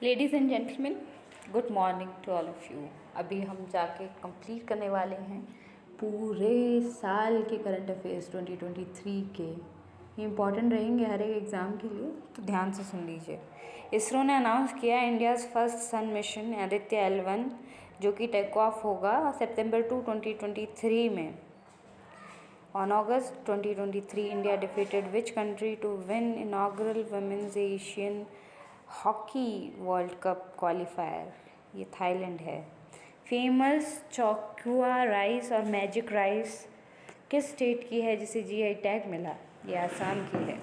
Ladies and gentleman, good morning to all of you. अभी हम जाके कंप्लीट करने वाले हैं पूरे साल के करंट अफेयर्स 2023 के। ये इंपॉर्टेंट रहेंगे हर एक एग्ज़ाम के लिए, तो ध्यान से सुन लीजिए। इसरो ने अनाउंस किया इंडियाज़ फर्स्ट सन मिशन आदित्य L1, जो कि टेक ऑफ होगा सितंबर 2, 2023 में। On August 2023, India defeated which country to win inaugural Women's Asian hockey world cup qualifier? ये थाईलैंड है। फेमस चौकुआ राइस और मैजिक राइस किस स्टेट की है जिसे जीआई टैग मिला? ये आसाम की है।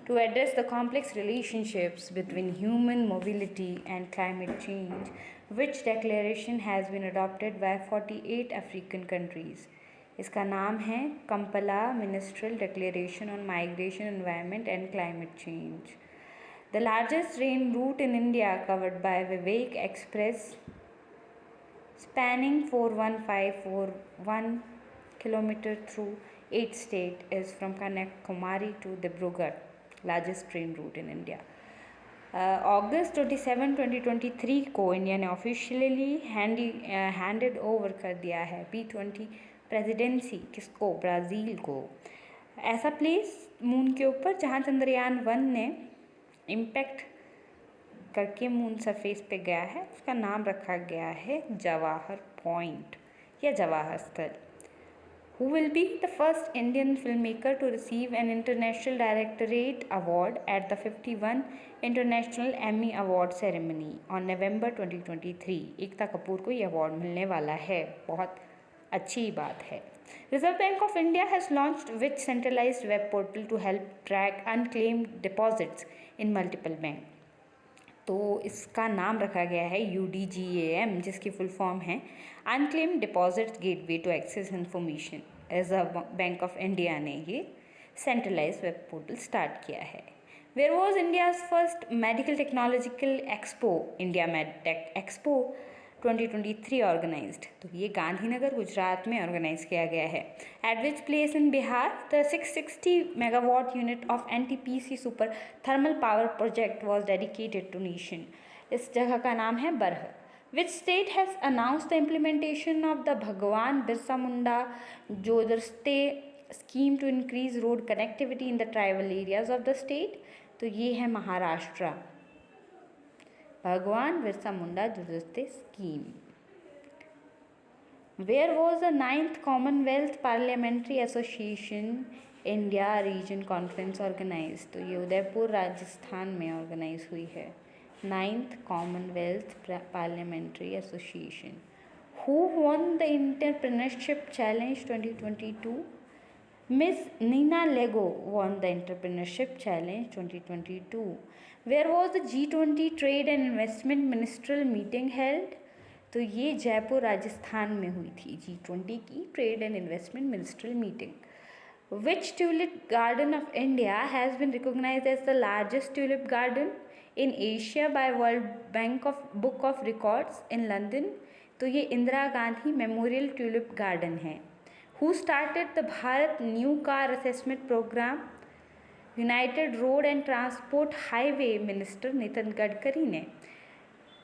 To address the complex relationships between human mobility and climate change, which declaration has been adopted by 48 African countries? इसका नाम है Kampala ministerial declaration on migration, environment and climate change. The largest train route in India covered by Vivek Express, spanning 41541 km through 8 states, is from Kanyakumari to Dibrugarh, largest train route in India. August 27, 2023 को India ने officially handed over कर दिया है P20 presidency किसको? Brazil को। ऐसा place moon के ऊपर जहाँ चंद्रयान 1 ने इम्पैक्ट करके मून सरफेस पे गया है, उसका नाम रखा गया है जवाहर पॉइंट या Jawahar Sthal. Who will be the first Indian film maker to receive an international directorate award at the 51 international Emmy award ceremony on November 2023? Ekta Kapoor को ये अवार्ड मिलने वाला है, बहुत अच्छी बात है। Reserve Bank of India has launched which centralized web portal to help track unclaimed deposits in multiple bank? तो इसका नाम रखा गया है UDGAM, जिसकी फुल फॉर्म है unclaimed deposits gateway to access information. Reserve Bank of India ने ये सेंट्रलाइज वेब पोर्टल स्टार्ट किया है। Where was India's first medical technological expo? India MedTech Expo 2023 organized. तो ये गांधीनगर गुजरात में ऑर्गेनाइज किया गया है। At which place in Bihar the 660 megawatt unit of NTPC super thermal power project was dedicated to nation? इस जगह का नाम है Barh. Which state has announce the implementation of the Bhagwan Birsa Munda Jodraste scheme to increase road connectivity in the tribal areas of the state? तो ये है Maharashtra, Bhagwan Birsa Munda Jodraste scheme. Where was the 9th Commonwealth parliamentary association India region conference organise? तो ये उदयपुर राजस्थान में organise हुई है। 9th Commonwealth parliamentary association. Who won the entrepreneurship challenge 2022? Miss Nina Lego won the Entrepreneurship Challenge 2022. Where was the G20 Trade and Investment Ministerial Meeting held? तो ये जयपुर राजस्थान में हुई थी G20 की trade and investment ministerial meeting. Which tulip garden of India has been recognised as the largest tulip garden in Asia by world bank of book of records in London? तो ये Indira Gandhi memorial tulip garden है। Who started the Bharat New Car Assessment Program? United road and transport highway minister Nitin Gadkari ने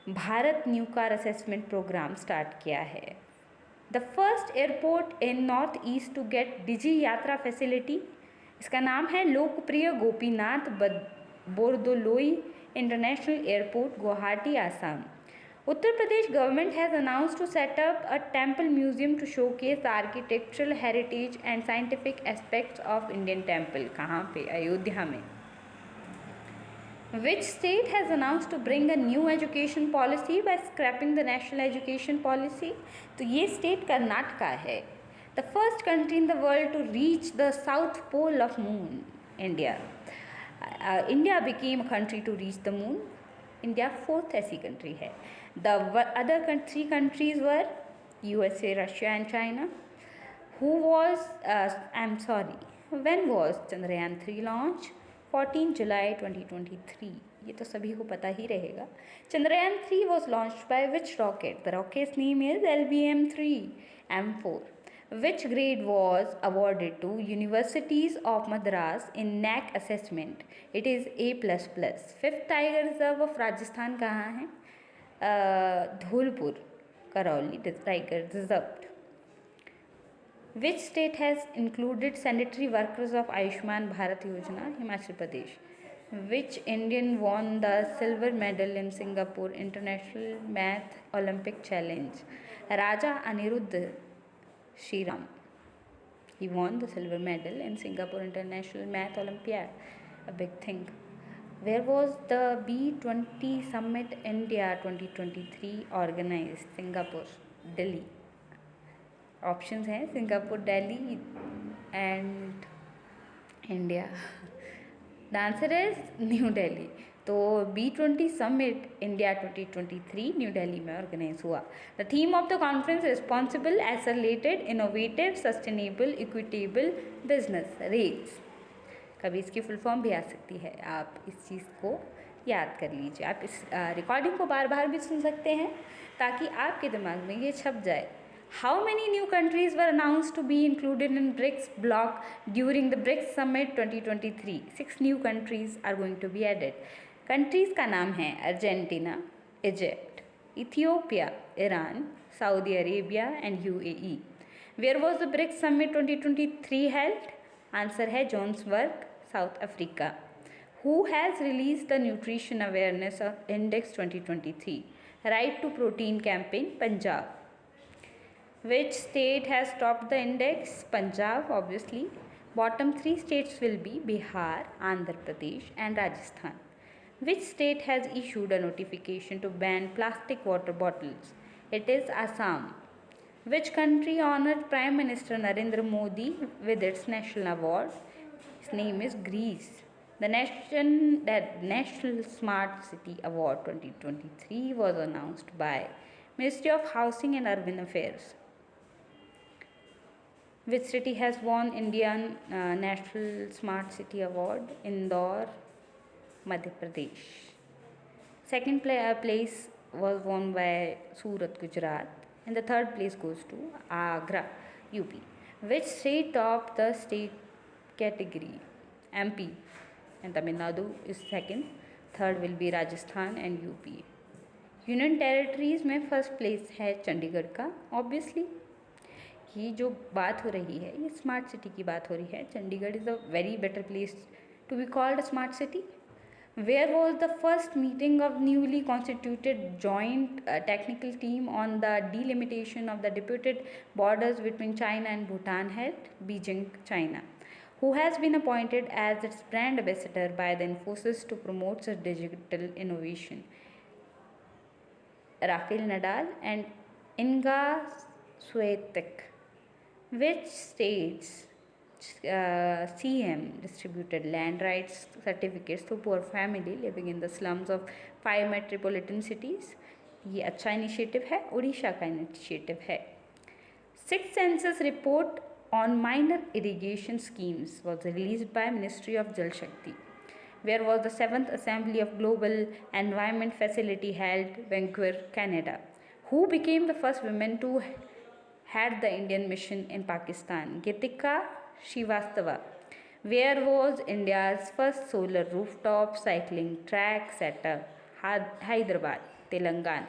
Bharat new car assessment programme start किया है। The first airport in north east to get Digi Yatra facility? इसका नाम है Lokpriya Gopinath Bordoloi international airport, Guwahati, Assam. Uttar Pradesh government has announced to set up a temple museum to showcase the architectural heritage and scientific aspects of Indian temple. कहाँ पे? अयोध्या में। Which state has announced to bring a new education policy by scrapping the national education policy? तो ये state Karnataka है। The first country in the world to reach the south pole of moon? India. India became a country to reach the moon. India 4th ऐसी country है। The other 3 countries were USA, Russia and China. when was Chandrayaan 3 launch? 14 जुलाई 2023। ये तो सभी को पता ही रहेगा। Chandrayaan 3 was launched by which rocket? The rocket's name is LBM-3M4. Which grade was awarded to Universities of Madras in NAC assessment? It is A++. 5th tiger reserve of Rajasthan कहाँ है? Dholpur, Karauli Tiger Reserve. Which state has included sanitary workers of Ayushman Bharat Yojana? Himachal Pradesh. Which Indian won the silver medal in Singapore International Math Olympic Challenge? Raja Aniruddha Shriram. He won the silver medal in Singapore International Math Olympiad. A big thing. Where was the B20 Summit India 2023 organized? Singapore, Delhi. Options हैं Singapore, Delhi and India. The answer is new Delhi. तो B20 summit India 2023 new Delhi में organise हुआ. The theme of the conference responsible accelerated innovative sustainable equitable business rates. कभी इसकी full form भी आ सकती है, आप इस चीज़ को याद कर लीजिए. आप इस रिकॉर्डिंग को बार बार भी सुन सकते हैं ताकि आपके दिमाग में ये छप जाए. How many new countries were announced to be included in BRICS bloc during the BRICS Summit 2023? 6 new countries are going to be added. Countries का नाम है Argentina, Egypt, Ethiopia, Iran, Saudi Arabia and UAE. Where was the BRICS Summit 2023 held? Answer है Johannesburg, south Africa. Who has released the Nutrition Awareness Index 2023? Right to Protein campaign, Punjab. Which state has topped the index? Punjab, obviously. Bottom 3 states will be Bihar, Andhra Pradesh and Rajasthan. Which state has issued a notification to ban plastic water bottles? It is Assam. Which country honored Prime Minister Narendra Modi with its national award? His name is Greece. The National Smart City Award 2023 was announced by Ministry of Housing and Urban Affairs. Which city has won Indian National Smart City Award? Indore, Madhya Pradesh. Second place was won by Surat, Gujarat, and the third place goes to Agra, UP. Which state topped the state category? MP and Tamil Nadu is second. Third will be Rajasthan and UP. Union territories में first place है चंडीगढ़ का. Obviously ये जो बात हो रही है ये स्मार्ट सिटी की बात हो रही है. Chandigarh is a very better place to be called a smart city. Where was the first meeting of newly constituted joint technical team on the delimitation of the deputed borders between China and Bhutan held? Beijing, China. Who has been appointed as its brand ambassador by the Infosys to promote such digital innovation? Rafael Nadal and Inga Swiatek. Which states CM distributed land rights certificates to poor family living in the slums of 5 metropolitan cities? ये अच्छा initiative है, उड़ीसा का initiative है. Sixth census report on minor irrigation schemes was released by Ministry of Jal Shakti. Where was the 7th Assembly of Global Environment Facility held? Vancouver, Canada. Who became the first woman to head the Indian mission in Pakistan? Geetika Srivastava. Where was India's first solar rooftop cycling track set up? Hyderabad, Telangana.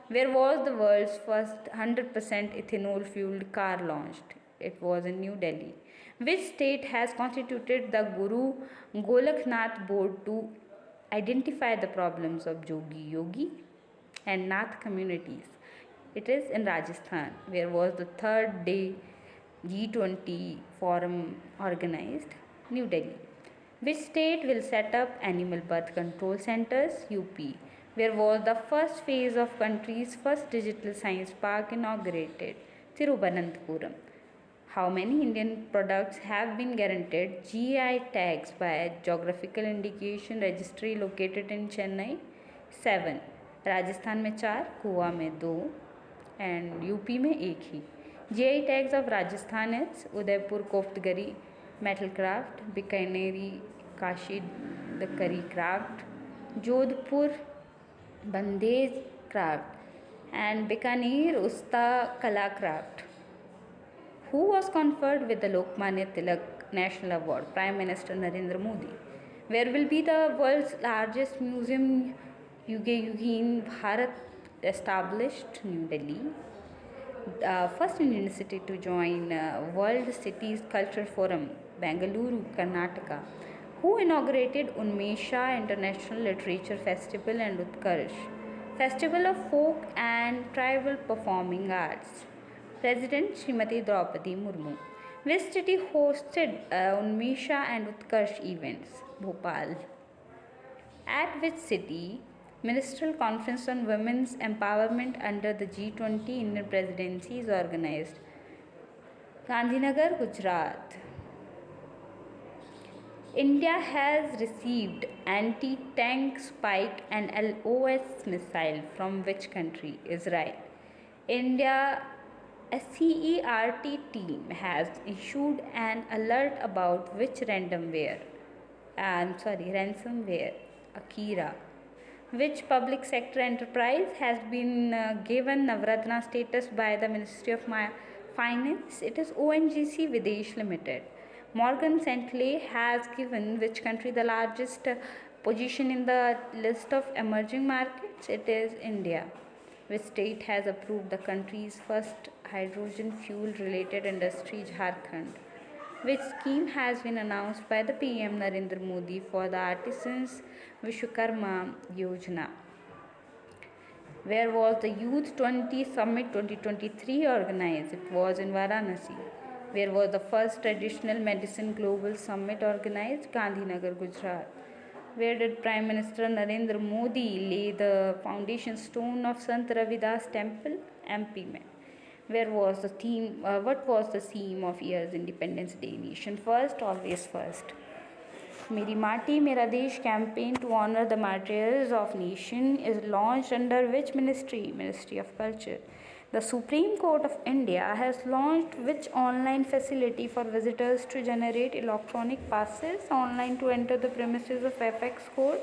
Where was the world's first 100% ethanol fueled car launched? It was in New Delhi. Which state has constituted the Guru Golaknath Board to identify the problems of Jogi, Yogi and Nath communities? It is in Rajasthan. Where was the third day G20 forum organized? New Delhi. Which state will set up animal birth control centers? UP. Where was the first phase of country's first digital science park inaugurated? Thiruvananthapuram. How many Indian products have been guaranteed GI tags by Geographical Indication Registry located in Chennai? 7. Rajasthan में 4, गोवा में 2 and UP में 1 ही. GI tags of Rajasthan is Udaipur Koftgari metal craft, Bikaneri Kashi Dakari craft, Jodhpur Bandej craft and Bikaner Usta Kala craft. Who was conferred with the Lokmanya Tilak National Award? Prime Minister Narendra Modi. Where will be the world's largest museum? Yuge Yugin Bharat established New Delhi, first Indian city to join World Cities Culture Forum, Bengaluru, Karnataka, who inaugurated Unmesha International Literature Festival and Utkarsh, Festival of Folk and Tribal Performing Arts. President Srimati Draupadi Murmu. Which city hosted Unmesha and Utkarsh events? Bhopal. At which city Ministerial Conference on Women's Empowerment under the G20 Indian Presidency is organized? Gandhinagar, Gujarat. India has received anti-tank Spike and LOS missile from which country? Israel. India CERT team has issued an alert about which ransomware, Akira. Which public sector enterprise has been given Navratna status by the Ministry of Finance? It is ONGC Videsh Limited. Morgan Stanley has given which country the largest position in the list of emerging markets? It is India. Which state has approved the country's first hydrogen fuel related industry? Jharkhand. Which scheme has been announced by the PM Narendra Modi for the Artisans Vishwakarma Yojana? Where was the Youth 20 Summit 2023 organized? It was in Varanasi. Where was the first Traditional Medicine Global Summit organized? Gandhinagar, Gujarat. Where did Prime Minister Narendra Modi lay the foundation stone of Sant Ravidas Temple? MP में. What was the theme of year's Independence Day? Nation first, always first. Meri Mati Mera Desh campaign to honor the martyrs of nation is launched under which ministry? Ministry of Culture. The Supreme Court of India has launched which online facility for visitors to generate electronic passes online to enter the premises of FX Court?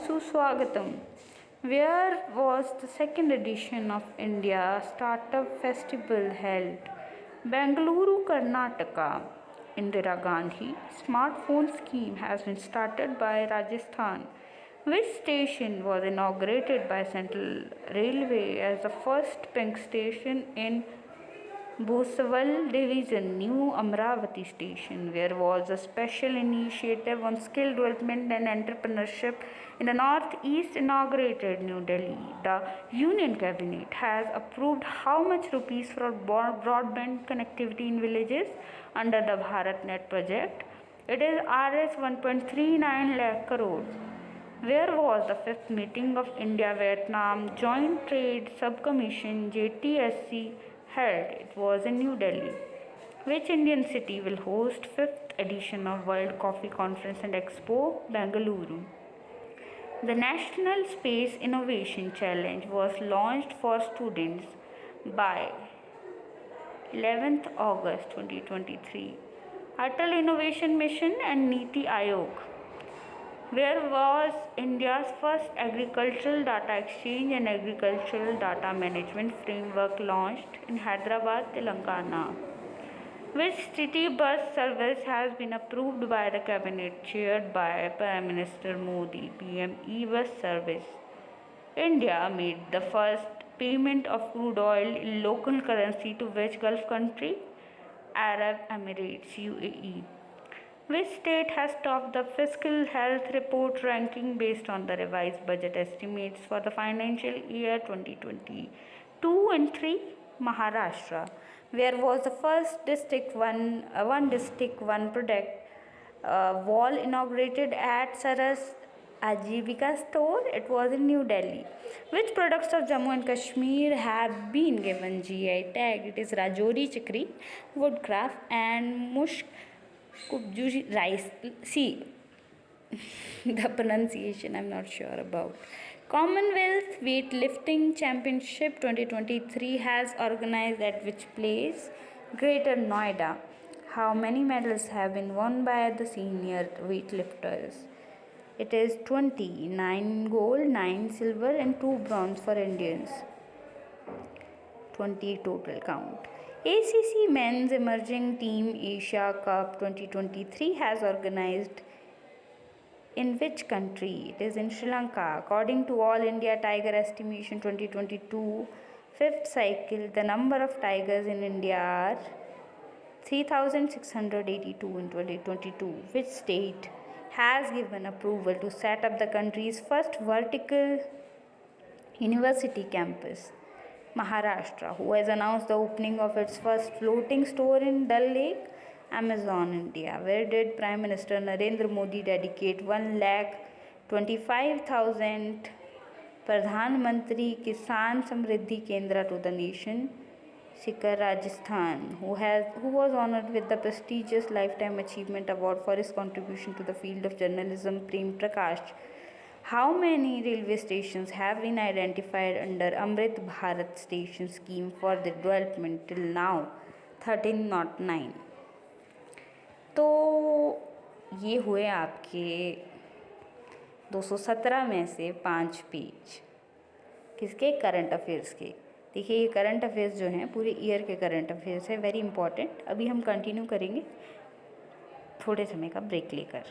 Suswagatam. Where was the second edition of India Startup Festival held? Bengaluru, Karnataka. Indira Gandhi smartphone scheme has been started by Rajasthan. Which station was inaugurated by Central Railway as the first pink station in Bhosawal Division, New Amravati Station? Where was a special initiative on skill development and entrepreneurship in the Northeast inaugurated? New Delhi. The Union Cabinet has approved how much rupees for broadband connectivity in villages under the BharatNet project? It is Rs 1.39 lakh crores. Where was the fifth meeting of India-Vietnam Joint Trade Subcommission JTSC held? It was in New Delhi. Which Indian city will host 5th edition of World Coffee Conference and Expo? Bengaluru. The National Space Innovation Challenge was launched for students by 11th August 2023. Atal Innovation Mission and Niti Aayog. Where was India's first agricultural data exchange and agricultural data management framework launched? In Hyderabad, Telangana. Which city bus service has been approved by the cabinet chaired by Prime Minister Modi? PM e-bus service. India made the first payment of crude oil in local currency to which Gulf country? Arab Emirates, UAE. Which state has topped the fiscal health report ranking based on the revised budget estimates for the financial year 2022 and 3? Maharashtra. Where was the first one district, one product wall inaugurated at Saras Ajivika store? It was in New Delhi. Which products of Jammu and Kashmir have been given GI tag? It is Rajori Chakri, woodcraft and Mushk Kubjuji rice. See, the pronunciation I'm not sure about. Commonwealth Weightlifting Championship 2023 has organized at which place? Greater Noida. How many medals have been won by the senior weightlifters? It is 20, 9 gold, 9 silver and 2 bronze for Indians. 20 total count. ACC Men's Emerging Team Asia Cup 2023 has organized In which country? It is in Sri Lanka. According to All India Tiger Estimation 2022 fifth cycle, the number of tigers in India are 3,682 in 2022. Which state has given approval to set up the country's first vertical university campus? Maharashtra. Who has announced the opening of its first floating store in Dal Lake? Amazon India. Where did Prime Minister Narendra Modi dedicate 1,25,000 Pradhan Mantri Kisan Samriddhi Kendra to the nation? Sikar, Rajasthan, who was honored with the prestigious Lifetime Achievement Award for his contribution to the field of journalism, Prem Prakash. How many railway stations have been identified under Amrit Bharat Station Scheme for the development till now? 1309. तो ये हुए आपके 217 में से 5 page किसके? Current affairs के। देखिए ये करंट अफेयर्स जो हैं पूरे ईयर के करंट अफेयर्स है, वेरी इंपॉर्टेंट। अभी हम कंटिन्यू करेंगे थोड़े समय का ब्रेक लेकर।